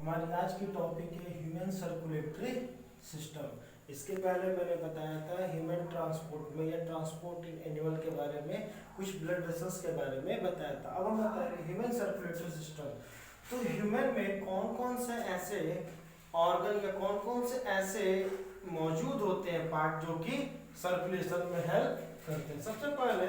हमारी आज की टॉपिक है ह्यूमन सर्कुलेटरी सिस्टम। इसके पहले मैंने बताया था ह्यूमन ट्रांसपोर्ट में या ट्रांसपोर्ट इन एनिमल के बारे में, कुछ ब्लड वेसल्स के बारे में बताया था। अब हम बता रहे हैं ह्यूमन सर्कुलेटरी सिस्टम। तो ह्यूमन में कौन कौन से ऐसे ऑर्गन या कौन कौन से ऐसे मौजूद होते हैं पार्ट जो कि सर्कुलेशन में हेल्प करते हैं। सबसे पहले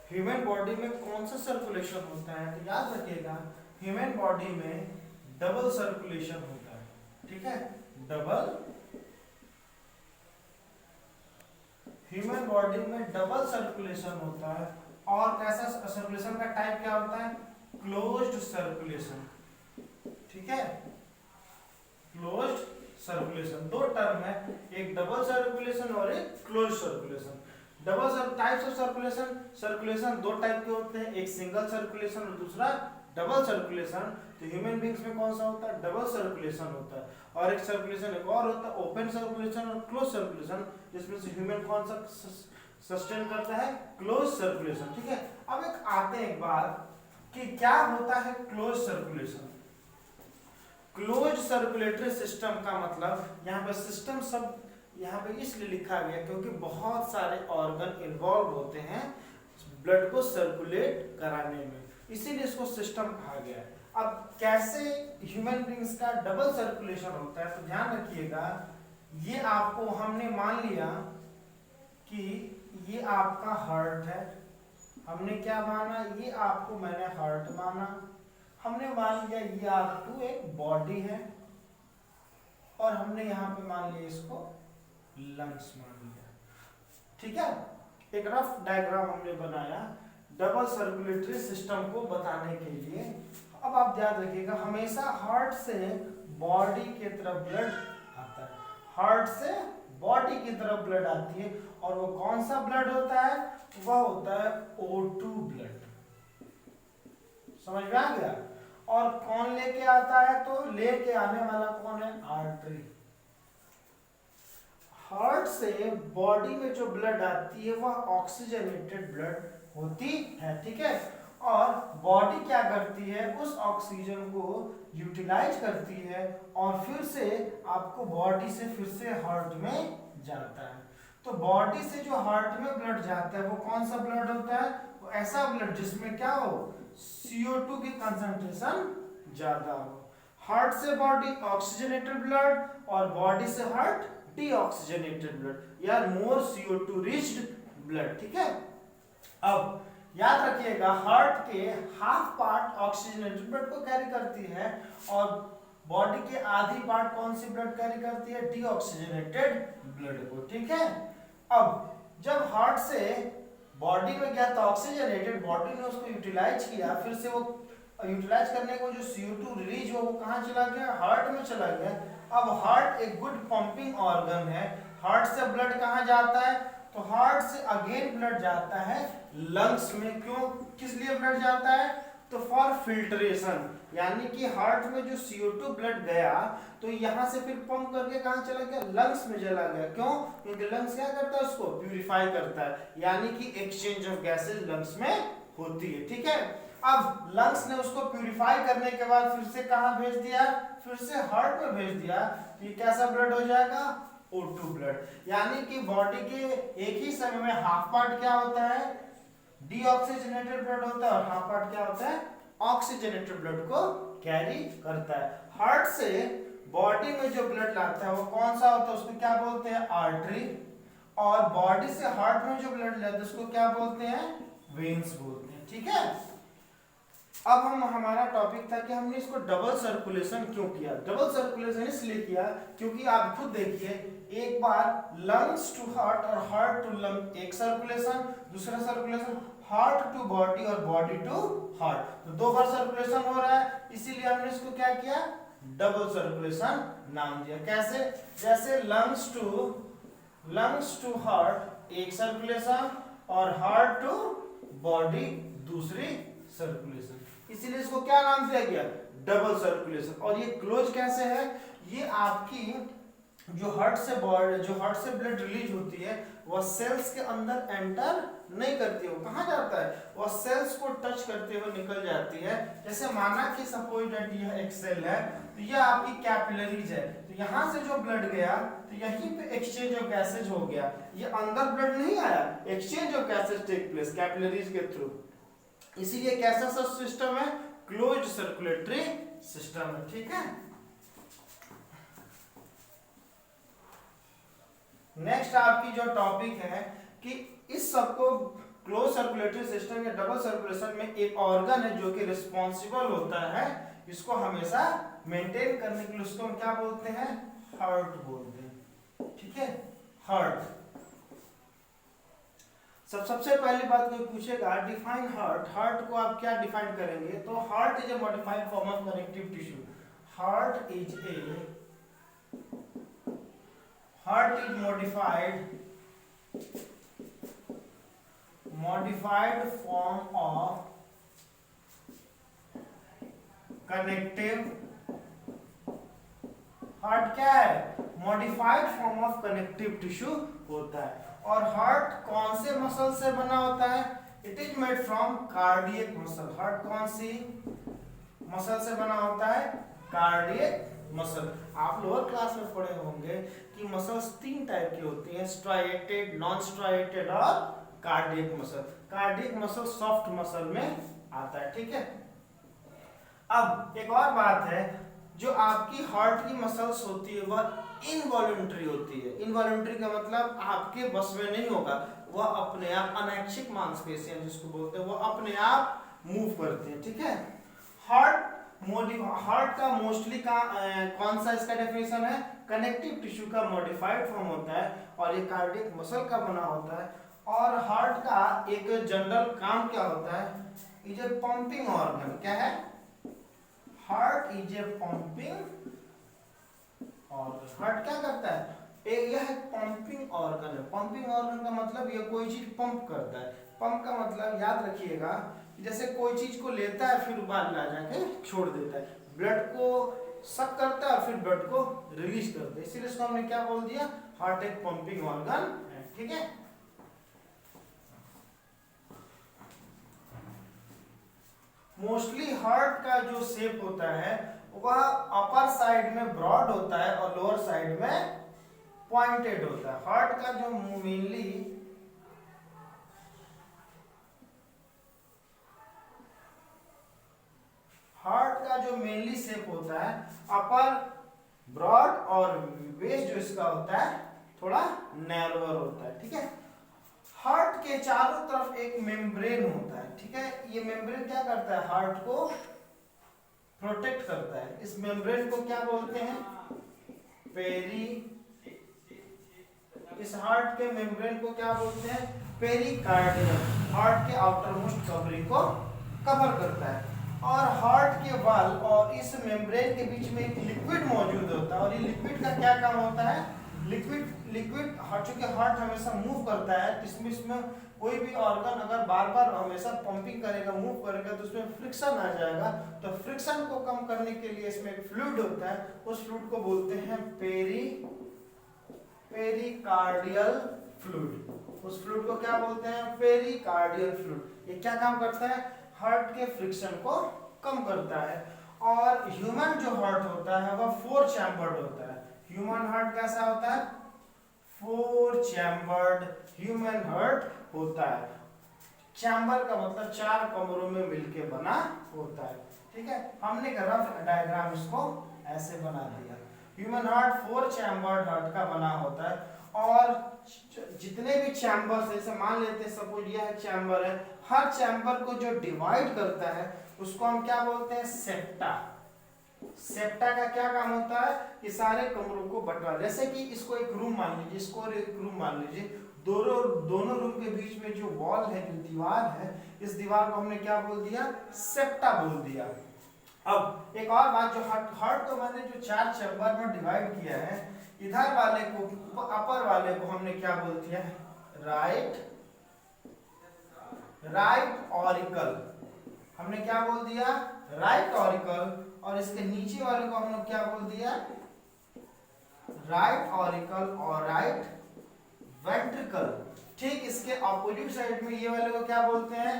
ह्यूमन बॉडी में कौन सा सर्कुलेशन होता है, तो याद रखिएगा ह्यूमन बॉडी में डबल सर्कुलेशन होता है। ठीक है, डबल ह्यूमन बॉडी में डबल सर्कुलेशन होता है। और कैसा सर्कुलेशन का टाइप क्या होता है? Closed circulation. ठीक है, क्लोज्ड सर्कुलेशन। दो टर्म है, एक डबल सर्कुलेशन और एक closed circulation. Double types of circulation, circulation दो टाइप के होते हैं, एक सिंगल सर्कुलेशन और दूसरा डबल सर्कुलेशन। तो ह्यूमन बींग्स में कौन सा होता है? डबल सर्कुलेशन होता है। और एक सर्कुलेशन एक और होता है, ओपन सर्कुलेशन और क्लोज सर्कुलेशन, जिसमें से ह्यूमन कौन सा सस्टेन करता है? Close circulation. ठीक है, अब एक आते हैं एक बार कि क्या होता है close circulation. Close circulatory system का मतलब यहाँ पे सिस्टम सब यहाँ पे इसलिए लिखा गया क्योंकि बहुत सारे ऑर्गन इन्वॉल्व होते हैं ब्लड को सर्कुलेट कराने में, इसीलिए इसको सिस्टम कहा गया है। अब कैसे ह्यूमन बींग्स का डबल सर्कुलेशन होता है, तो ध्यान रखिएगा, ये आपको हमने मान लिया कि ये आपका हार्ट है। हमने क्या माना? ये आपको मैंने हार्ट माना। हमने मान लिया ये आपको एक बॉडी है और हमने यहाँ पे मान लिया इसको लंग्स मान लिया। ठीक है, एक रफ डायग्राम हमने बनाया डबल सर्कुलेटरी सिस्टम को बताने के लिए। अब आप याद रखिएगा हमेशा हार्ट से बॉडी की तरफ ब्लड आता है, हार्ट से बॉडी की तरफ ब्लड आती है। और वो कौन सा ब्लड होता है? वह होता है O2 ब्लड। समझ में आ गया? और कौन लेके आता है? तो लेके आने वाला कौन है? आर्टरी। हार्ट से बॉडी में जो ब्लड आती है वह ऑक्सीजनेटेड ब्लड होती है। ठीक है, और बॉडी क्या करती है? उस ऑक्सीजन को यूटिलाइज करती है और फिर से आपको बॉडी से फिर से हार्ट में जाता है। तो बॉडी से जो हार्ट में ब्लड जाता है वो कौन सा ब्लड होता है? वो ऐसा ब्लड जिसमें क्या हो? CO2 की कंसंट्रेशन ज्यादा हो। हार्ट से बॉडी ऑक्सीजनेटेड ब्लड और बॉडी से हार्ट डीऑक्सीजनेटेड ब्लड या मोर CO2 रिच्ड ब्लड। ठीक है, अब याद रखिएगा हार्ट के हाफ पार्ट ऑक्सीजनेटेड ब्लड को कैरी करती है और बॉडी के आधी पार्ट कौन सी ब्लड कैरी करती है? डीऑक्सीजनेटेड ब्लड को। ठीक है, अब जब हार्ट से बॉडी में गया तो ऑक्सीजनेटेड, बॉडी ने उसको यूटिलाइज किया, फिर से वो यूटिलाइज करने को जो CO2 रिलीज हुआ वो कहाँ चला गया? हार्ट में चला गया। अब हार्ट एक गुड पंपिंग ऑर्गन है। हार्ट से ब्लड कहाँ जाता है? तो हार्ट से अगेन ब्लड जाता है लंग्स में। क्यों, किस लिए ब्लड जाता है? तो फॉर फिल्ट्रेशन, यानी कि हार्ट में जो CO2 ब्लड गया तो यहाँ से फिर पंप करके कहाँ चला गया? लंग्स में चला गया। क्यों? क्योंकि लंग्स क्या करता है? उसको प्यूरिफाई करता है, यानी कि एक्सचेंज ऑफ गैसेज लंग्स में होती है। ठीक है, अब लंग्स ने उसको प्यूरिफाई करने के बाद फिर से कहाँ भेज दिया? फिर से हार्ट में भेज दिया। तो ये कैसा ब्लड हो जाएगा? O2 blood. यानी कि बॉडी के एक ही समय में हाफ पार्ट क्या होता है? डीऑक्सीजनेटेड ब्लड होता है और हाफ पार्ट क्या होता है? ऑक्सीजनेटेड ब्लड को कैरी करता है। हार्ट से बॉडी में जो ब्लड लाता है वो कौन सा होता है? उसको क्या बोलते हैं? आर्टरी। और बॉडी से हार्ट में जो ब्लड लाता है उसको क्या बोलते हैं? वेन्स बोलते हैं। ठीक है, अब हमारा टॉपिक था कि हमने इसको डबल सर्कुलेशन क्यों किया। डबल सर्कुलेशन इसलिए किया क्योंकि आप खुद देखिए, एक बार लंग्स टू हार्ट और हार्ट टू लंग एक सर्कुलेशन, दूसरा सर्कुलेशन हार्ट टू बॉडी और बॉडी टू हार्ट, तो दो बार सर्कुलेशन हो रहा है, इसीलिए हमने इसको क्या किया? डबल सर्कुलेशन नाम दिया। कैसे? जैसे लंग्स टू हार्ट एक सर्कुलेशन और हार्ट टू बॉडी दूसरी सर्कुलेशन, इसीलिए इसको क्या नाम दिया गया? Double circulation. और ये क्लोज कैसे है? ये आपकी जो हार्ट से ब्लड रिलीज होती है वह सेल्स के अंदर एंटर नहीं करती है, वो कहाँ जाता है, वो सेल्स को टच करते हुए निकल जाती है। जैसे माना कि सपोज दैट यह एक सेल है, तो यह आपकी कैपिलरीज है, तो यहाँ से जो ब्लड गया तो यहीं पे एक्सचेंज ऑफ गैसेज हो गया, ये अंदर ब्लड नहीं आया, exchange of gases take place capillaries के थ्रू। इसीलिए कैसा सा सिस्टम है, क्लोज्ड सर्कुलेटरी सिस्टम है। ठीक है, नेक्स्ट आपकी जो टॉपिक है कि इस सबको क्लोज सर्कुलेटरी सिस्टम या डबल सर्कुलेशन में एक ऑर्गन है जो कि रिस्पॉन्सिबल होता है इसको हमेशा मेंटेन करने के लिए, उसको हम क्या बोलते हैं, हार्ट बोलते हैं। ठीक है, हार्ट। सबसे पहली बात कोई पूछेगा डिफाइन हार्ट, हार्ट को आप क्या डिफाइन करेंगे, तो heart is a modified form of connective tissue, heart is modified form of connective, heart क्या है, modified form of connective tissue होता है। और हार्ट कौन से मसल से बना होता है, it is made from cardiac muscle, heart कौन सी मसल से बना होता है, कार्डियक मसल। आप लोअर क्लास में पढ़े होंगे कि मसल्स 3 टाइप की होती हैं, स्ट्राइएटेड, नॉन स्ट्राइएटेड और cardiac muscle. Cardiac muscle soft muscle में आता है। ठीक है, अब एक और बात है, जो आपकी हार्ट की मसल्स होती है वह इनवॉल्यूंटरी होती है। इनवॉल्यूंटरी का मतलब आपके बस में नहीं होगा, वह अपने आप, अनैच्छिक मांसपेशियां जिसको बोलते हैं, वो अपने आप मूव करती है। ठीक है, हार्ट का मोस्टली कौन सा इसका डेफिनेशन है, कनेक्टिव टिश्यू का मॉडिफाइड फॉर्म होता है और ये कार्डियक मसल का बना होता है। और हार्ट का एक जनरल काम क्या होता है, इज ए पंपिंग ऑर्गन। क्या है, heart is a pumping organ. Heart क्या करता है, यह एक पंपिंग ऑर्गन है। पंपिंग ऑर्गन का मतलब यह कोई चीज पंप करता है। पंप का मतलब याद रखिएगा, जैसे कोई चीज को लेता है फिर बाद में जाके छोड़ देता है, ब्लड को सक करता है फिर ब्लड को रिलीज करता है, इसीलिए इसको हमने क्या बोल दिया, हार्ट एक पंपिंग ऑर्गन है। ठीक है, मोस्टली हार्ट का जो शेप होता है वह अपर साइड में ब्रॉड होता है और लोअर साइड में पॉइंटेड होता है। हार्ट का जो मेनली शेप होता है अपर ब्रॉड और बेस जो इसका होता है थोड़ा नैरोअर होता है। ठीक है, हार्ट के चारों तरफ एक मेम्ब्रेन होता है। ठीक है, ये मेम्ब्रेन क्या करता है, हार्ट को प्रोटेक्ट करता है। इस मेम्ब्रेन को क्या बोलते हैं, इस हार्ट के मेम्ब्रेन को क्या बोलते हैं, पेरिकार्डियम। हार्ट के आउटर मोस्ट कवरिंग को कवर करता है। और हार्ट के वॉल और इस मेम्ब्रेन के बीच में एक लिक्विड मौजूद होता है, और ये लिक्विड का क्या काम होता है, लिक्विड चूंकि हार्ट हमेशा मूव करता है, तो इसमें कोई भी ऑर्गन अगर बार बार हमेशा पंपिंग करेगा, मूव करेगा, तो उसमें फ्रिक्शन आ जाएगा। तो फ्रिक्शन को कम करने के लिए इसमें एक फ्लूइड होता है, उस फ्लूइड को बोलते हैं पेरिकार्डियल फ्लूइड। उस फ्लूइड को क्या बोलते हैं, पेरिकार्डियल फ्लूइड। ये क्या काम करता है, हार्ट के फ्रिक्शन को कम करता है। और ह्यूमन जो हार्ट होता है वह 4 चैम्बर्ड होता है। ह्यूमन हार्ट कैसा होता है, 4 चैम्बर्ड ह्यूमन हार्ट होता है। चैम्बर का मतलब 4 कमरों में मिलके बना होता है। ठीक है, हमने एक रफ डायग्राम इसको ऐसे बना दिया। ह्यूमन हार्ट 4 चैम्बर्ड हार्ट का बना होता है। और जितने भी चैम्बर्स, जैसे मान लेते हैं सपोज यह चैम्बर है, हर चैम्बर को जो डिवाइड करता है उसको हम क्या बोलते हैं, सेप्टा। सेप्टा का क्या काम होता है, ये सारे कमरों को बंटवा। जैसे कि इसको एक रूम मान लीजिए, इसको एक रूम मान लीजिए, दोनों रूम के बीच में जो वॉल है, जो दीवार है, इस दीवार को हमने क्या बोल दिया, सेप्टा बोल दिया। अब एक और बात, जो हार्ट को मैंने जो 4 चैम्बर में डिवाइड किया है, इधर वाले को, अपर वाले को हमने क्या बोल दिया, राइट ऑरिकल। हमने क्या बोल दिया, राइट ऑरिकल। और इसके नीचे वाले को हमने क्या बोल दिया, राइट ऑरिकल और राइट वेंट्रिकल। ठीक इसके ऑपोजिट साइड में ये वाले को क्या बोलते हैं,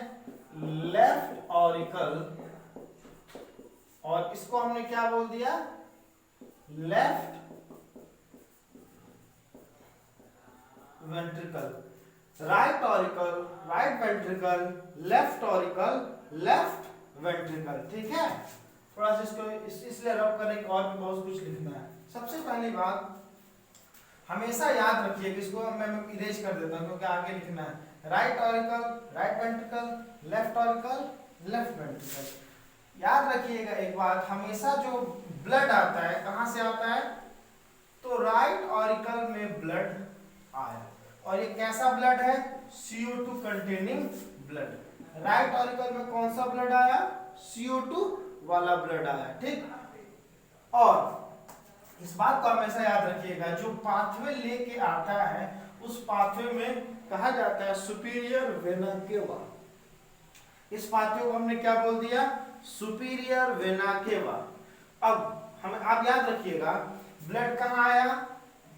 लेफ्ट ऑरिकल, और इसको हमने क्या बोल दिया, left ventricle. Right auricle, right ventricle, left auricle, left ventricle. ठीक है, थोड़ा सा इसको इसलिए रब करने और भी बहुत कुछ लिखना है। सबसे पहली बात हमेशा याद रखिए कि इसको मैं इरेज कर देता हूं क्योंकि आगे लिखना है। Right auricle, right ventricle, left auricle, left ventricle. याद रखिएगा एक बात, हमेशा जो ब्लड आता है कहां से आता है, तो राइट ऑरिकल में ब्लड आया, और ये कैसा ब्लड है, CO2 containing blood. Right auricle में कौन सा ब्लड आया, CO2 वाला ब्लड आया। ठीक, और इस बात को हमेशा याद रखिएगा, जो पाथवे लेके आता है उस पाथवे में कहा जाता है सुपीरियर वेना केवा। इस पाथवे को हमने क्या बोल दिया, सुपीरियर वेना केवा। अब हम आप याद रखिएगा, ब्लड कहाँ आया,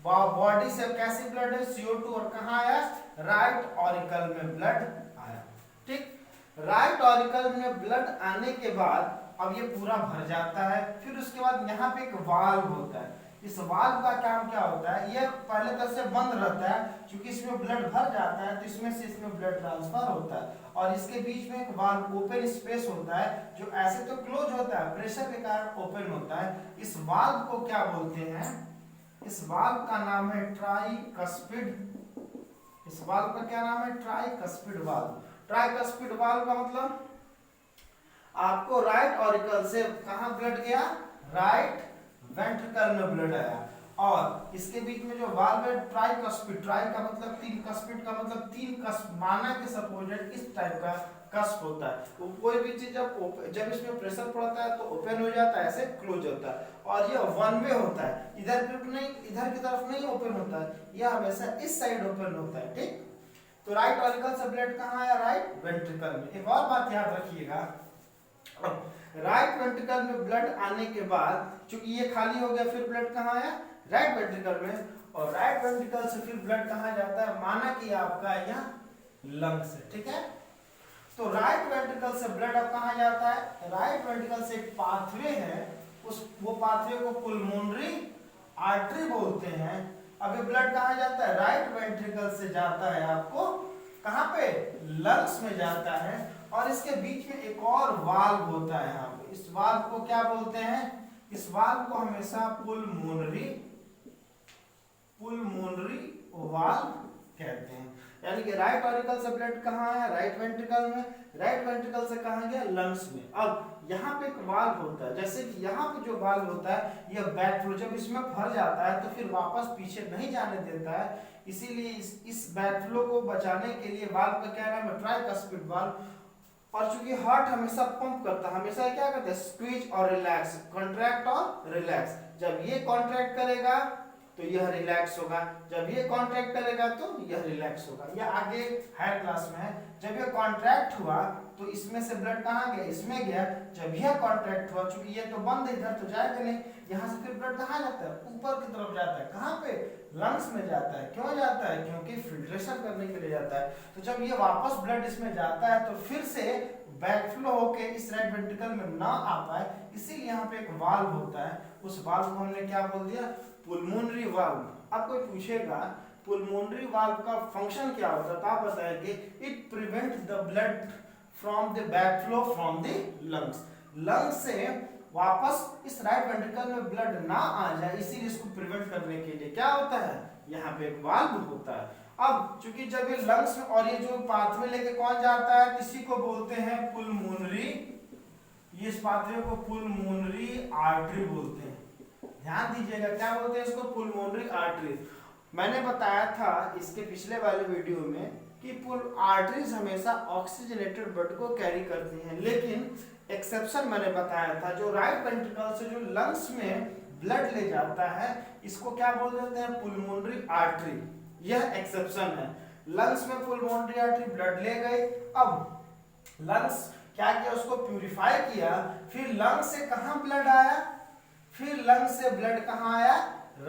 बॉडी से कैसी ब्लड है, CO2, और कहाँ आया, राइट ऑरिकल में ब्लड आया। ठीक, राइट ऑरिकल में ब्लड आने के बाद अब ये पूरा भर जाता है, फिर उसके बाद यहाँ पे एक वाल्व होता है। इस वाल्व का काम क्या होता है, ये पहले तरह से बंद रहता है, क्योंकि इसमें ब्लड भर जाता है तो इसमें से इसमें ब्लड ट्रांसफर होता है, और इसके बीच में एक वाल्व ओपन स्पेस होता है, जो ऐसे तो क्लोज होता है, प्रेशर के कारण ओपन होता है। इस वाल्व को क्या बोलते हैं, इस वाल्व का नाम है ट्राइकस्पिड। इस वाल्व का क्या नाम है, ट्राइकस्पिड वाल्व। ट्राइकस्पिड वाल्व का मतलब आपको राइट ऑरिकल से कहां ब्लड गया, राइट वेंट्रिकल में ब्लड आया, और इसके बीच में जो वाल्व है ट्राइकस्पिड, ट्राई का मतलब तीन, कस्पिड का मतलब तीन कस्प, माना के सपोजेड इस टाइप का कस्प होता है। तो कोई भी चीज जब इसमें प्रेशर पड़ता है तो ओपन हो जाता है, ऐसे क्लोज होता है, और ये वन वे होता है, इधर नहीं, इधर की तरफ नहीं ओपन होता है, यह हमेशा इस साइड ओपन होता है। ठीक, तो राइट ऑरिकल से ब्लड कहाँ आया, राइट वेंट्रिकल में। एक और बात याद रखिएगा, राइट वेंट्रिकल में ब्लड आने के बाद चूंकि ये खाली हो गया, फिर ब्लड कहाँ आया, राइट वेंट्रिकल में, और राइट वेंट्रिकल से फिर ब्लड कहाँ जाता है, माना कि आपका यहाँ लंग्स है। ठीक है, तो राइट वेंट्रिकल से ब्लड अब कहाँ जाता है, राइट वेंट्रिकल से एक पाथवे है, वो पाथवे को पुल्मोनरी आर्टरी बोलते हैं। अब ये ब्लड कहाँ जाता है, राइट वेंट्रिकल से जाता है आपको कहाँ पे, लंग्स में जाता है, और इसके बीच में एक और वाल्व होता है यहाँ पे। इस वाल्व को क्या बोलते हैं, इस वाल्व को हमेशा पुल्मोनरी वाल्व कहते हैं। यानी कि राइट ऑरिकल से ब्लड कहाँ आया, राइट वेंट्रिकल में, राइट वेंट्रिकल से कहाँ गया, लंग्स में। अब यहाँ पे एक वाल्व होता है, जैसे कि यहाँ पे जो वाल्व होता है यह बैक फ्लो, जब इसमें भर जाता है तो फिर वापस पीछे नहीं जाने देता है, इसीलिए इस बैक फ्लो को बचाने के लिए वाल्व का क्या नाम है, ट्राइकस्पिड वाल्व। और चूंकि हार्ट हमेशा पंप करता है, हमेशा क्या करता है, स्क्वीज और रिलैक्स, कॉन्ट्रैक्ट और रिलैक्स। जब ये कॉन्ट्रैक्ट करेगा तो यह रिलैक्स होगा, जब ये कॉन्ट्रैक्ट करेगा तो यह रिलैक्स होगा। यह आगे हायर क्लास में है। जब ये कॉन्ट्रैक्ट हुआ तो इसमें से ब्लड कहाँ गया, इसमें गया। जब यह कॉन्ट्रैक्ट हुआ, चूंकि ये तो बंद है, इधर तो जाएगा नहीं, यहाँ से फिर ब्लड कहाँ जाता है, ऊपर की तरफ जाता है, कहाँ पे, लंग्स में जाता है। क्यों जाता है, क्योंकि फिल्ट्रेशन करने के लिए जाता है। तो जब ये वापस ब्लड इसमें जाता है तो फिर से बैक फ्लो होके इस राइट वेंट्रिकल में ना आ पाए, इसीलिए यहाँ पे एक वाल्व होता है। उस वाल्व को हमने क्या बोल दिया, पुल्मोनरी वाल्व। अब कोई पूछेगा पुल्मोनरी वाल्व का फंक्शन क्या होता है, तो आप बताएंगे it prevent the blood from the back flow from the lungs. Lungs से वापस इस राइट वेंट्रिकल में ब्लड ना आ जाए, इसीलिए इसको प्रिवेंट करने के लिए क्या होता है, यहाँ पे एक वाल्व होता है। अब चूंकि जब ये लंग्स में, और ये जो पाथवे लेके कौन जाता है, इसी को बोलते हैं पुल्मोनरी, ये इस पाथवे को पुल्मोनरी आर्टरी बोलते हैं। ध्यान दीजिएगा, क्या बोलते हैं इसको, पुल्मोनरी आर्टरी। मैंने बताया था इसके पिछले वाले वीडियो में कि आर्टरीज हमेशा ऑक्सीजनेटेड ब्लड को कैरी करती हैं, लेकिन एक्सेप्शन मैंने बताया था, जो राइट वेंट्रिकल से जो लंग्स में ब्लड ले जाता है, इसको क्या बोल देते हैं, पुल्मोनरी आर्टरी। यह एक्सेप्शन है। लंग्स में पुल्मोनरी आर्टरी ब्लड ले गए, अब लंग्स क्या किया, उसको प्यूरिफाई किया, फिर लंग्स से कहां ब्लड आया, फिर लंग्स से ब्लड कहां आया,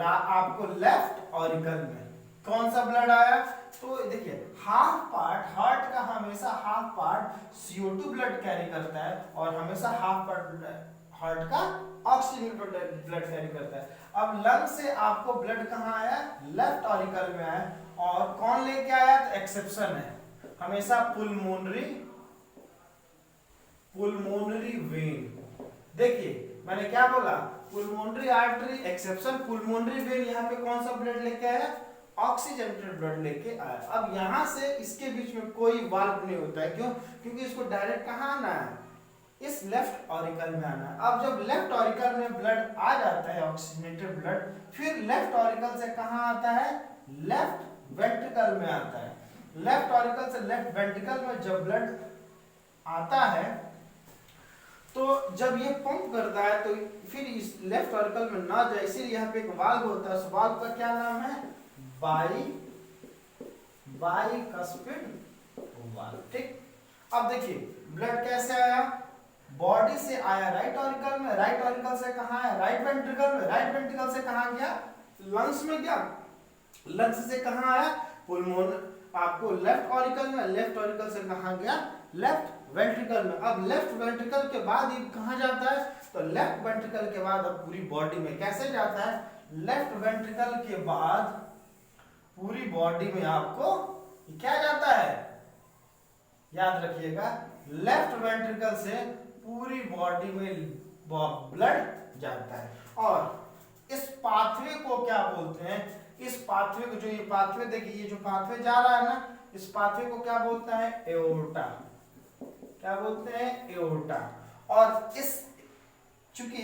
आपको लेफ्ट ऑरिकल में। कौन सा ब्लड आया? तो देखिए हाफ पार्ट हार्ट का हमेशा half part CO2 blood carry करता है और हमेशा हाफ पार्ट हार्ट का ऑक्सीजन ब्लड कैरी करता है। अब लंग से आपको ब्लड कहाँ आया? लेफ्ट ऑरिकल में आया। और कौन लेके आया? तो एक्सेप्शन है, हमेशा पुलमोनरी वेन। देखिए मैंने क्या बोला? Pulmonary artery exception, pulmonary when यहाँ पे कौन सा ब्लड लेके आया? ऑक्सीजनेटेड ब्लड लेके आया। अब यहाँ से इसके बीच में कोई वाल्व नहीं होता है, क्यों? क्योंकि इसको डायरेक्ट कहाँ आना है? इस लेफ्ट ऑरिकल में आना है। अब जब लेफ्ट ऑरिकल में ब्लड आ जाता है ऑक्सीजनेटेड ब्लड, फिर लेफ्ट ऑरिकल से कहाँ आता है? लेफ्ट वेंट्रिकल में आता है। लेफ्ट ऑरिकल से लेफ्ट वेंट्रिकल में जब ब्लड आता है तो जब ये पंप करता है तो फिर इस लेफ्ट ऑरिकल में ना जाए, इसीलिए यहाँ पे एक वाल्व होता है। उस वाल्व का क्या नाम है? Bicuspid valve. ठीक, अब देखिए ब्लड कैसे आया? बॉडी से आया राइट ऑरिकल में, राइट ऑरिकल से कहाँ आया? राइट वेंट्रिकल में, राइट वेंट्रिकल से कहाँ गया? लंग्स में गया। लंग्स से कहाँ आया? पुलमोन आपको लेफ्ट ऑरिकल में, लेफ्ट ऑरिकल से कहाँ गया? लेफ्ट वेंट्रिकल में। अब लेफ्ट वेंट्रिकल के बाद ये कहाँ जाता है? तो लेफ्ट वेंट्रिकल के बाद अब पूरी बॉडी में कैसे जाता है? लेफ्ट वेंट्रिकल के बाद पूरी बॉडी में आपको क्या जाता है? याद रखिएगा, लेफ्ट वेंट्रिकल से पूरी बॉडी में ब्लड जाता है। और इस पाथवे को क्या बोलते हैं? इस पाथवे को, जो ये पाथवे देखिए, ये जो पाथवे जा रहा है ना, इस पाथवे को क्या बोलते हैं? एओर्टा। क्या बोलते हैं? एओर्टा। और चूंकि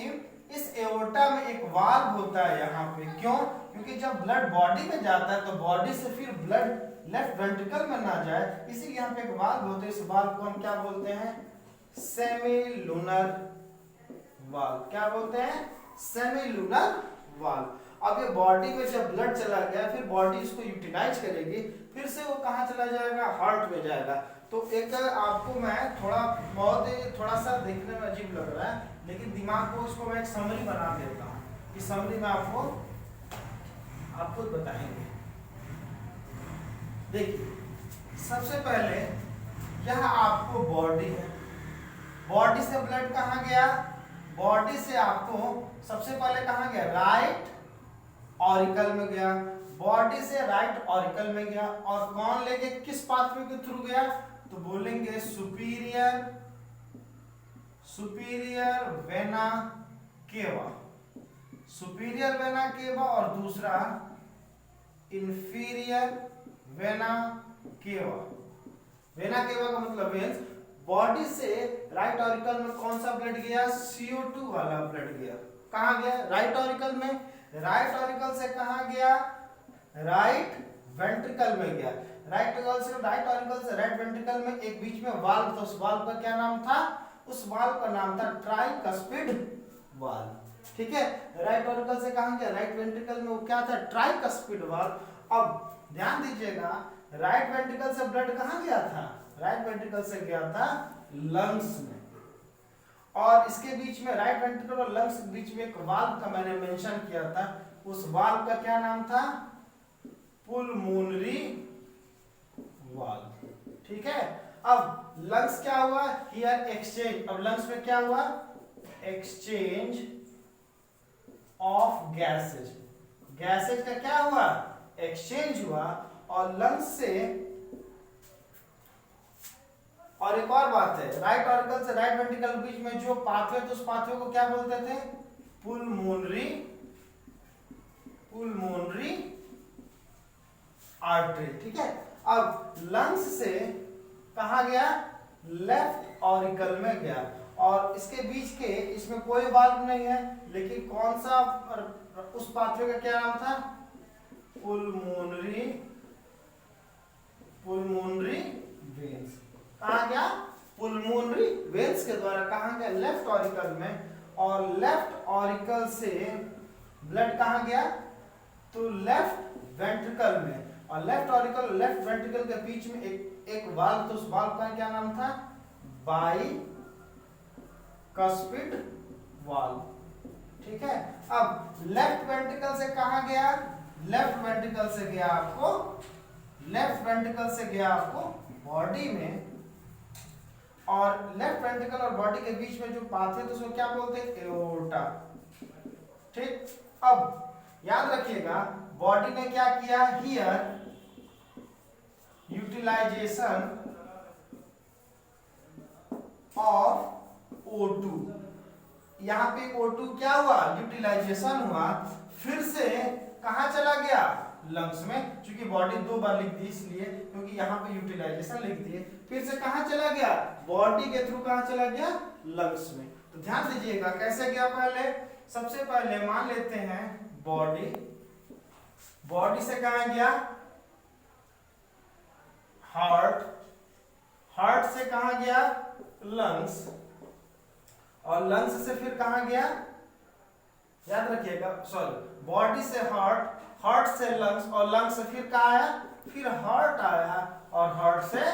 इस एओर्टा में एक वाल्व होता है यहाँ पे, क्यों? क्योंकि जब ब्लड बॉडी में जाता है तो बॉडी से फिर ब्लड लेफ्ट वेंट्रिकल में ना जाए, इसीलिए यहाँ पे एक वाल्व होता है। इस वाल्व को हम क्या बोलते हैं? Semilunar valve. क्या बोलते हैं? Semilunar valve. अब ये बॉडी में जब ब्लड चला गया, फिर बॉडी इसको यूटिलाइज करेगी, फिर से वो कहाँ चला जाएगा? हार्ट में जाएगा। तो एक आपको मैं थोड़ा सा देखने में अजीब लग रहा है, लेकिन दिमाग को इसको मैं एक समरी बना देता हूँ। इस समरी में आपको बताएंगे। देखिए सबसे पहले यह आपको बॉडी है, बॉडी से ब्लड कहाँ गया? बॉडी से आपको सबसे पहले कहाँ गया? राइट ऑरिकल में गया। बॉडी से राइट ऑरिकल में गया और कौन लेके किस पाथवे के थ्रू गया? तो बोलेंगे superior vena cava, superior vena cava, और दूसरा inferior vena cava. Vena cava का मतलब वेन्स। बॉडी से राइट ऑरिकल में कौन सा ब्लड गया? CO2 वाला ब्लड गया। कहाँ गया? राइट ऑरिकल में। राइट ऑरिकल से कहाँ गया? राइट वेंट्रिकल में गया। राइट ऑरिकल से राइट वेंट्रिकल में एक बीच में वाल्व था, उस वाल्व का क्या नाम था? उस वाल्व का नाम था ट्राइकस्पिड वाल्व। ठीक है, राइट ऑरिकल से कहाँ गया? राइट वेंट्रिकल में, वो क्या था? Tricuspid valve. अब ध्यान दीजिएगा, राइट वेंट्रिकल से ब्लड कहाँ गया था? राइट वेंट्रिकल से गया था लंग्स में। और इसके बीच में राइट वेंट्रिकल और लंग्स के बीच में एक वाल्व का मैंने मेंशन किया था, उस वाल्व का क्या नाम था? Pulmonary valve. ठीक है, अब लंग्स क्या हुआ? Here exchange. अब लंग्स में क्या हुआ? Exchange of gases. गैसेज का क्या हुआ? एक्सचेंज हुआ। और लंग्स से, और एक और बात है, राइट ऑरिकल से राइट वेंट्रिकल के बीच में जो पाथवे थे, उस पाथवे को क्या बोलते थे? Pulmonary artery. ठीक है, अब लंग्स से कहा गया? लेफ्ट ऑरिकल में गया। और इसके बीच के, इसमें कोई वाल्व नहीं है, लेकिन कौन सा, उस पाथवे का क्या नाम था? Pulmonary veins. कहा गया? पुलमोनरी वेन्स के द्वारा कहा गया? लेफ्ट ऑरिकल में। और लेफ्ट ऑरिकल से ब्लड कहाँ गया? तो लेफ्ट वेंट्रिकल में। और लेफ्ट ऑरिकल लेफ्ट वेंट्रिकल के बीच में एक वाल्व, तो उस वाल्व का क्या नाम था? Bicuspid valve. ठीक है, अब लेफ्ट वेंट्रिकल से कहाँ गया? लेफ्ट वेंट्रिकल से गया आपको, लेफ्ट वेंट्रिकल से गया आपको बॉडी में, और लेफ्ट वेंट्रिकल और बॉडी के बीच में जो पाथ है तो उसको क्या बोलते हैं, एओर्टा। ठीक, अब याद रखिएगा बॉडी ने क्या किया, हियर यूटिलाइजेशन ऑफ O2, यहां पे O2 क्या हुआ, यूटिलाइजेशन हुआ, फिर से कहां चला गया, लंग्स में, क्योंकि बॉडी 2 बार लिख दी इसलिए, क्योंकि यहाँ पे यूटिलाइजेशन लिख दिए, फिर से कहां चला गया, बॉडी के थ्रू कहां चला गया, लंग्स में। तो ध्यान दीजिएगा कैसे गया, पहले सबसे पहले मान लेते हैं बॉडी, बॉडी से कहां गया, हार्ट, हार्ट से कहां गया, लंग्स, और लंग्स से फिर कहां गया, याद रखिएगा, सॉरी, बॉडी से हार्ट, हार्ट से लंग्स, और लंग्स से फिर कहां आया, फिर हार्ट आया, और हार्ट से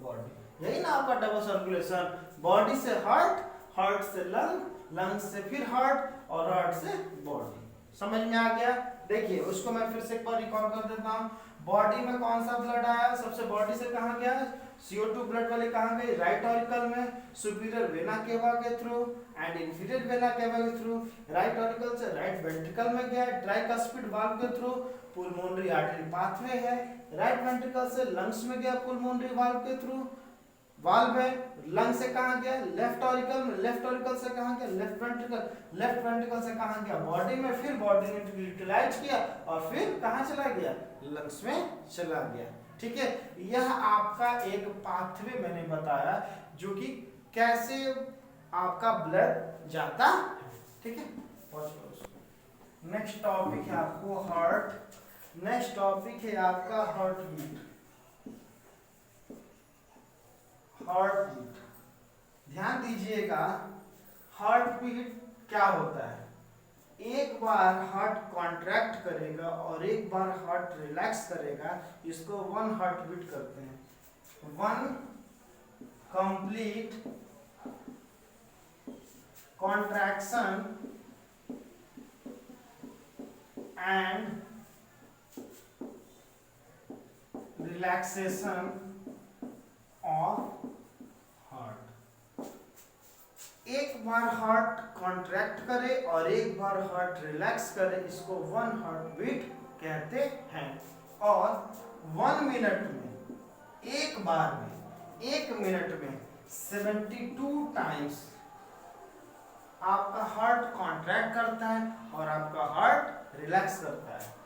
बॉडी। यही ना आपका डबल सर्कुलेशन, बॉडी से हार्ट, हार्ट से लंग, लंग्स से फिर हार्ट, और हार्ट से बॉडी। समझ में आ गया। देखिए उसको मैं फिर से एक बार रिकॉर्ड कर देता हूं। बॉडी में कौन सा ब्लड आया, सबसे बॉडी से कहां गया, CO2 ब्लड वाले कहां गए, राइट ऑरिकल में, सुपीरियर वेना केवा के through and inferior vena cava के थ्रू, राइट ऑरिकल से राइट वेंट्रिकल में गया, ट्राइकस्पिड वाल्व के थ्रू, पुल्मोनरी आर्टरी पाथवे है, राइट वेंट्रिकल से लंग्स में गया पुल्मोनरी वाल्व के थ्रू, वाल्व है, लंग से कहां गया, लेफ्ट ऑरिकल में, लेफ्ट ऑरिकल से कहां गया, लेफ्ट वेंट्रिकल, लेफ्ट वेंट्रिकल से कहां गया, बॉडी में, फिर बॉडी ने यूटिलाइज किया और फिर कहां चला गया, लंग्स में चला गया। ठीक है, यह आपका एक पाथवे मैंने बताया जो कि कैसे आपका ब्लड जाता है। ठीक है, नेक्स्ट टॉपिक है आपको हार्ट, नेक्स्ट टॉपिक है आपका हार्ट बीट। हार्ट बीट, ध्यान दीजिएगा हार्ट बीट क्या होता है, एक बार हार्ट कॉन्ट्रैक्ट करेगा और एक बार हार्ट रिलैक्स करेगा, इसको वन हार्ट बीट करते हैं। One complete contraction and relaxation of heart. एक बार हार्ट कॉन्ट्रैक्ट करे और एक बार हार्ट रिलैक्स करे, इसको वन हार्ट बीट कहते हैं। और 1 मिनट में, एक बार में, 1 मिनट में 72 टाइम्स आपका हार्ट कॉन्ट्रैक्ट करता है और आपका हार्ट रिलैक्स करता है।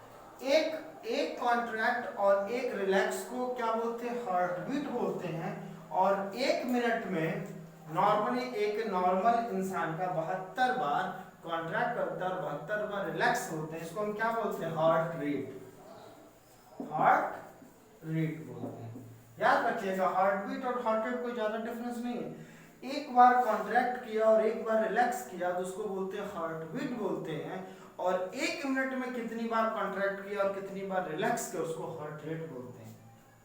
एक कॉन्ट्रैक्ट और एक रिलैक्स को क्या बोलते हैं, हार्ट बीट बोलते हैं। और 1 मिनट में नॉर्मली एक नॉर्मल इंसान का 72 बार कॉन्ट्रैक्ट करता है और 72 बार रिलैक्स होते हैं, इसको हम क्या बोलते हैं, हार्ट रेट, हार्ट रेट बोलते हैं। याद रखिएगा हार्ट बीट और हार्ट रेट कोई ज्यादा डिफरेंस नहीं है। एक बार कॉन्ट्रैक्ट किया और एक बार रिलैक्स किया तो उसको बोलते हैं हार्ट बीट बोलते हैं। और 1 मिनट में कितनी बार कॉन्ट्रैक्ट किया और कितनी बार रिलैक्स किया उसको हार्ट रेट बोलते हैं।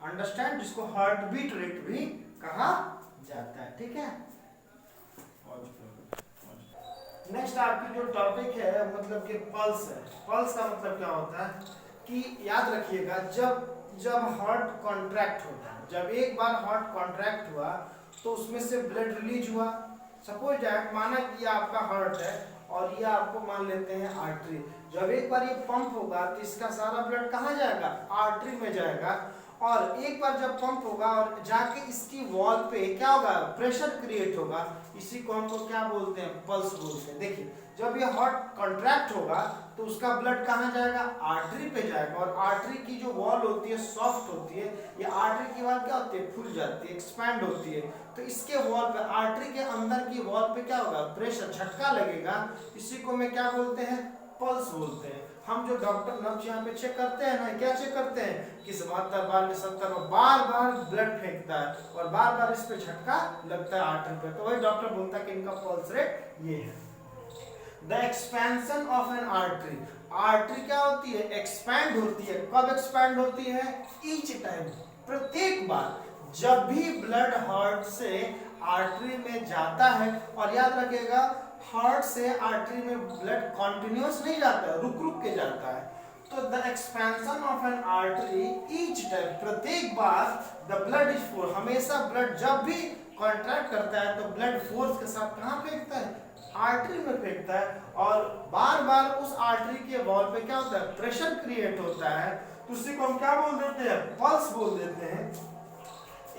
अंडरस्टैंड, जिसको हार्ट बीट रेट भी कहा जाता है। ठीक है, नेक्स्ट आपकी जो टॉपिक है मतलब कि पल्स है। पल्स का मतलब क्या होता है कि याद रखिएगा जब हार्ट कॉन्ट्रैक्ट होता है, जब एक बार हार्ट कॉन्ट्रैक्ट हुआ तो उसमें से ब्लड रिलीज हुआ। सपोज दैट माना कि ये आपका हार्ट है और ये आपको मान लेते हैं आर्टरी। जब एक बार ये पंप होगा तो इसका सारा ब्लड कहाँ जाएगा, आर्टरी में जाएगा। और एक बार जब पंप होगा और जाके इसकी वॉल पे क्या होगा, प्रेशर क्रिएट होगा, इसी को हमको क्या बोलते हैं, पल्स बोलते हैं। देखिए जब ये हार्ट कॉन्ट्रैक्ट होगा तो उसका ब्लड कहाँ जाएगा, आर्टरी पे जाएगा। और आर्टरी की जो वॉल होती है सॉफ्ट होती है, ये आर्टरी की वॉल क्या होती है, फूल जाती है, एक्सपैंड होती है। तो इसके वॉल पे, आर्टरी के अंदर की वॉल पे क्या होगा, प्रेशर, झटका लगेगा, इसी को मैं क्या बोलते हैं, पल्स बोलते हैं। हम जो डॉक्टर नब्ज यहाँ पे चेक करते हैं ना, क्या चेक करते हैं कि 72 बार 70 बार बार ब्लड फेंकता है और बार बार इस पे झटका लगता है आर्टरी पे, तो वही डॉक्टर बोलता है कि इनका पल्स रेट ये है। The expansion of N artery, artery क्या होती है, एक्सपैंड होती है। कब एक्सपैंड होती है, ईच टाइम, प्रत्येक बार जब भी ब्लड हार्ट से आर्टरी में जाता है। और याद रखिएगा हार्ट से आर्टरी में ब्लड कॉन्टिन्यूस नहीं जाता है, रुक रुक के जाता है। तो the expansion of N artery each time, प्रत्येक बार द ब्लड इज फोर्स, हमेशा ब्लड जब भी कॉन्ट्रैक्ट करता है तो ब्लड फोर्स के साथ कहाँ फेंकता है, आर्टरी में फेंकता है, और बार बार उस आर्टरी के वॉल पे क्या होता है, प्रेशर क्रिएट होता है, तो उसी को हम क्या बोल देते हैं, पल्स बोल देते हैं।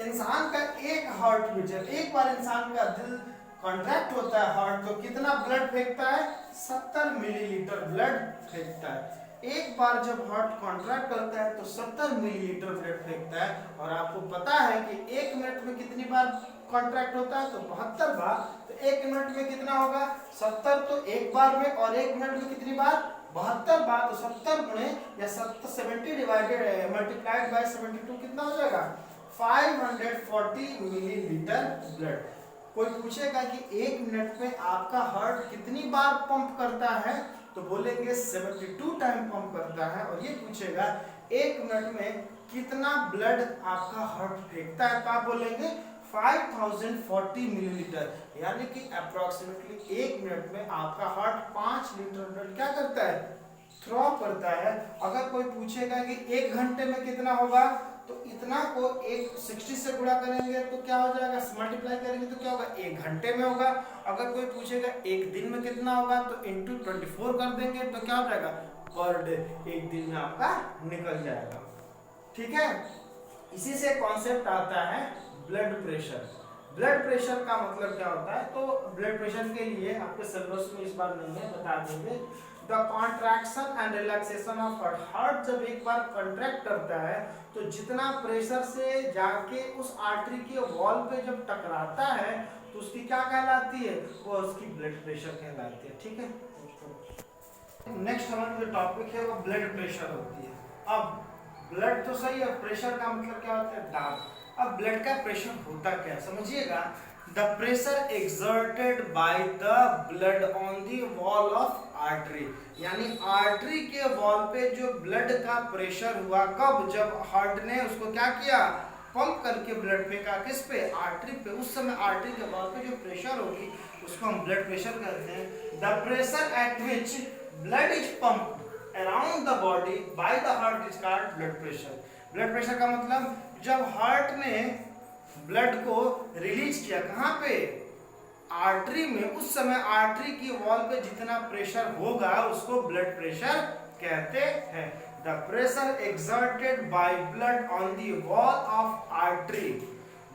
इंसान का एक हार्ट बीट, जब एक बार इंसान का दिल कॉन्ट्रैक्ट होता है हार्ट, तो कितना ब्लड फेंकता है, 70 मिलीलीटर ब्लड फेंकता है। एक बार जब हार्ट कॉन्ट्रैक्ट करता है तो 70 मिलीलीटर ब्लड फेंकता है, और आपको पता है कि 1 मिनट में कितनी बार कॉन्ट्रैक्ट होता है, तो 72 बार, तो 1 मिनट में कितना होगा, 70, तो एक बार में, और 1 मिनट में कितनी बार, 72 बार, तो 70 गुणे या 70 डिवाइडेड मल्टीप्लाइड बाय 72 कितना हो जाएगा, 540 मिलीलीटर ब्लड। कोई पूछेगा कि 1 मिनट में आपका हार्ट कितनी बार पंप करता है, तो बोलेंगे 72 टाइम पंप करता है, और ये पूछेगा 1 मिनट में कितना ब्लड आपका हार्ट फेंकता है, तो आप बोलेंगे 5040 मिलीलीटर, यानी कि अप्रोक्सीमेटली 1 मिनट में आपका हार्ट 5 लीटर ब्लड क्या करता है, थ्रो करता है। अगर कोई पूछेगा कि 1 घंटे में कितना होगा, तो इतना को 60 से गुणा करेंगे तो क्या हो जाएगा, मल्टीप्लाई करेंगे तो क्या होगा, 1 घंटे में होगा। अगर कोई पूछेगा 1 दिन में कितना होगा, तो इंटू 24 कर देंगे तो क्या हो जाएगा, पर डे, 1 दिन में आपका निकल जाएगा। ठीक है, इसी से कॉन्सेप्ट आता है ब्लड प्रेशर। ब्लड प्रेशर का मतलब क्या होता है, तो ब्लड प्रेशर के लिए आपके सिलेबस में इस बार नहीं है, बता देंगे। The contraction and relaxation of heart, heart जब एक बार कॉन्ट्रैक्ट करता है तो जितना प्रेशर से जाके उस आर्टरी के वॉल पे जब टकराता है तो उसकी क्या कहलाती है, वो उसकी ब्लड प्रेशर कहलाती है। ठीक है, नेक्स्ट हमारा जो टॉपिक है वो ब्लड प्रेशर होती है। अब ब्लड तो सही है, प्रेशर का मतलब क्या होता है, दाब। अब ब्लड का प्रेशर होता क्या, समझिएगा। The pressure exerted by the blood on the wall of artery, यानी आर्टरी के वॉल पे जो ब्लड का प्रेशर हुआ, कब, जब हार्ट ने उसको क्या किया, पंप करके ब्लड फेंका किस पे, आर्टरी पे, उस समय आर्टरी के वॉल पे जो प्रेशर होगी उसको हम ब्लड प्रेशर कहते हैं। The pressure at which blood is pumped around the body by the heart is called blood pressure. Blood pressure का मतलब जब हार्ट ने ब्लड को रिलीज किया कहाँ पे, आर्टरी में, उस समय आर्टरी की वॉल पे जितना प्रेशर होगा उसको ब्लड प्रेशर कहते हैं। The pressure exerted by blood on the wall of artery,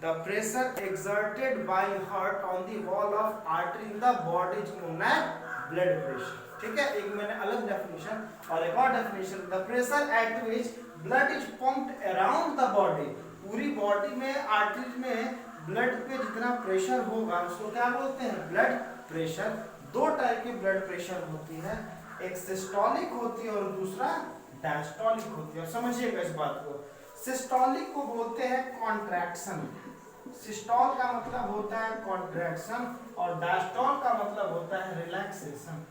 the pressure exerted by heart on the wall of artery in the body is known as blood pressure. ठीक है, एक मैंने अलग definition और एक और definition. The pressure at which blood is pumped around the body, पूरी body में आर्टरी में ब्लड पे जितना प्रेशर होगा उसको क्या बोलते हैं, ब्लड प्रेशर। 2 टाइप की ब्लड प्रेशर होती है, एक सिस्टोलिक होती है और दूसरा डायस्टोलिक होती है। समझिएगा इस बात को। सिस्टोलिक को बोलते हैं कॉन्ट्रैक्शन, सिस्टोल का मतलब होता है कॉन्ट्रैक्शन, और डायस्टोल का मतलब होता है रिलैक्सेशन।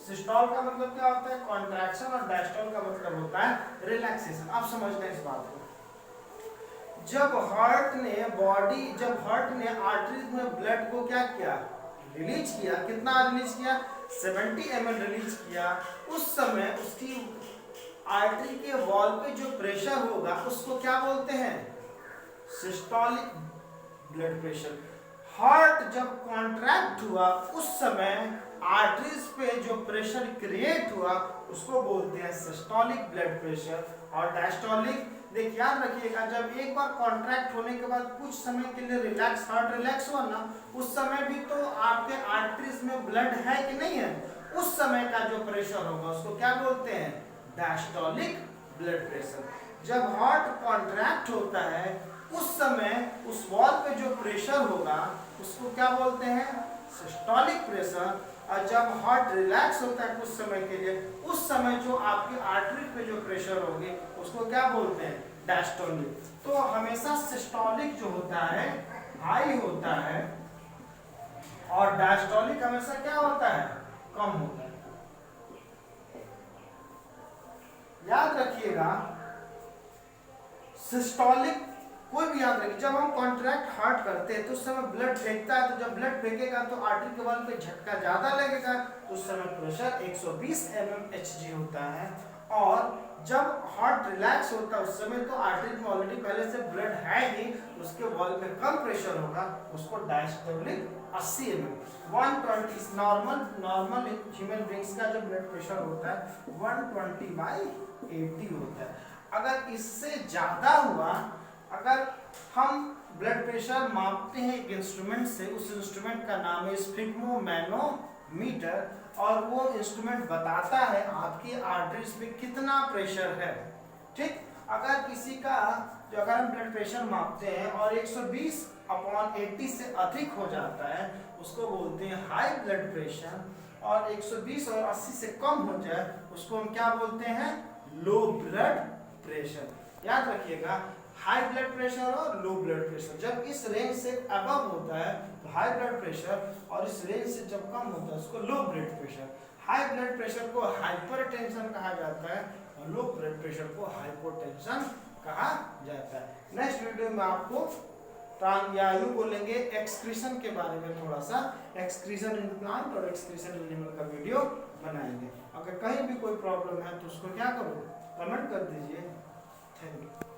सिस्टोल का मतलब क्या होता है, कॉन्ट्रैक्शन, और डायस्टोल का मतलब होता है रिलैक्सेशन। आप समझ लें इस बात को। जब हार्ट ने आर्टरीज में ब्लड को क्या किया, रिलीज किया, कितना रिलीज किया, 70 ml रिलीज किया, उस समय उसकी आर्टरी के वॉल पे जो प्रेशर होगा उसको क्या बोलते हैं, सिस्टोलिक ब्लड प्रेशर। हार्ट जब कॉन्ट्रैक्ट हुआ उस समय आर्टरीज पे जो प्रेशर क्रिएट हुआ उसको बोलते हैं सिस्टोलिक ब्लड प्रेशर। और डायस्टोलिक, देख याद रखिएगा, जब एक बार कॉन्ट्रैक्ट होने के बाद कुछ समय के लिए रिलैक्स, हार्ट रिलैक्स हुआ ना, उस समय भी तो आपके आर्टरीज में ब्लड है कि नहीं है, उस समय का जो प्रेशर होगा उसको क्या बोलते हैं, डायस्टोलिक ब्लड प्रेशर। जब हार्ट कॉन्ट्रैक्ट होता है उस समय उस वॉल पे जो प्रेशर होगा उसको क्या बोलते हैं, सिस्टोलिक प्रेशर। और जब हार्ट रिलैक्स होता है कुछ समय के लिए, उस समय जो आपकी आर्टरी पे जो प्रेशर होगी उसको क्या बोलते हैं, डायस्टोलिक। तो हमेशा सिस्टोलिक जो होता है हाई होता है, और डायस्टोलिक हमेशा क्या होता है, कम होता है। याद रखिएगा, सिस्टोलिक कोई भी याद रखिए, जब हम कॉन्ट्रैक्ट हार्ट करते हैं तो उस समय ब्लड फेंकता है, तो जब ब्लड फेंकेगा तो आर्टरी के वॉल पे झटका ज्यादा लगेगा, तो उस समय प्रेशर 120 mmHg होता है। और जब हार्ट रिलैक्स होता है उस समय तो आर्टरी में ऑलरेडी पहले से ब्लड है ही, उसके वॉल में कम प्रेशर होगा, उसको diastolic 80 mm 120 normal human beings का जो ब्लड प्रेशर होता है 120/80 होता है। अगर इससे ज्यादा हुआ, अगर हम ब्लड प्रेशर मापते हैं एक इंस्ट्रूमेंट से, उस इंस्ट्रूमेंट का नाम है स्फिग्मोमैनोमीटर, और वो इंस्ट्रूमेंट बताता है आपकी आर्टरीज पे कितना प्रेशर है। ठीक, अगर किसी का जो अगर हम ब्लड प्रेशर मापते हैं और 120/80 से अधिक हो जाता है उसको बोलते हैं हाई ब्लड प्रेशर, और 120 और 80 से कम हो जाए उसको हम क्या बोलते हैं, लो ब्लड प्रेशर। याद रखिएगा, हाई ब्लड प्रेशर और लो ब्लड प्रेशर, जब इस रेंज से अबव होता है तो हाई ब्लड प्रेशर, और इस रेंज से जब कम होता है उसको low blood pressure. High blood pressure को हाइपरटेंशन कहा जाता है और लो ब्लड प्रेशर को हाइपोटेंशन कहा जाता है। नेक्स्ट वीडियो में आपको यूं बोलेंगे एक्सक्रीशन के बारे में, थोड़ा सा एक्सक्रीशन इन प्लांट और एक्सक्रीशन इन एनिमल का वीडियो बनाएंगे। अगर कहीं भी कोई प्रॉब्लम है तो उसको क्या करो, कमेंट कर दीजिए। Thank you.